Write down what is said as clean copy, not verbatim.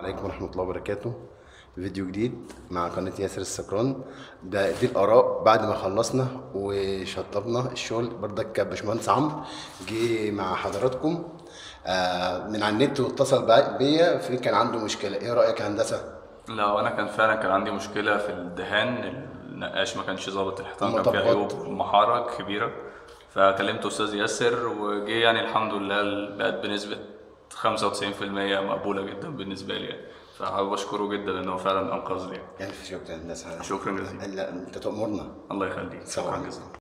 عليكم ورحمة الله وبركاته. فيديو جديد مع قناة ياسر السكران. دي الآراء بعد ما خلصنا وشطبنا الشغل. بردك باشمهندس عمرو جه مع حضراتكم من على النت واتصل بيا كان عنده مشكلة. ايه رأيك يا هندسة؟ لا، وانا كان عندي مشكله في الدهان. النقاش ما كانش ظابط، الحيطان كان فيه المطبات. عيوب محاره كبيره. فكلمت استاذ ياسر وجه، يعني الحمد لله بقت بنسبه 95% مقبوله جدا بالنسبه لي يعني. فحابب اشكره جدا لانه فعلا انقذني يعني. يعني في شكرا يا هندسة. شكرا جزيلا. لا انت تأمرنا. الله يخليك، سلام شكرا عليكم. جزيلا.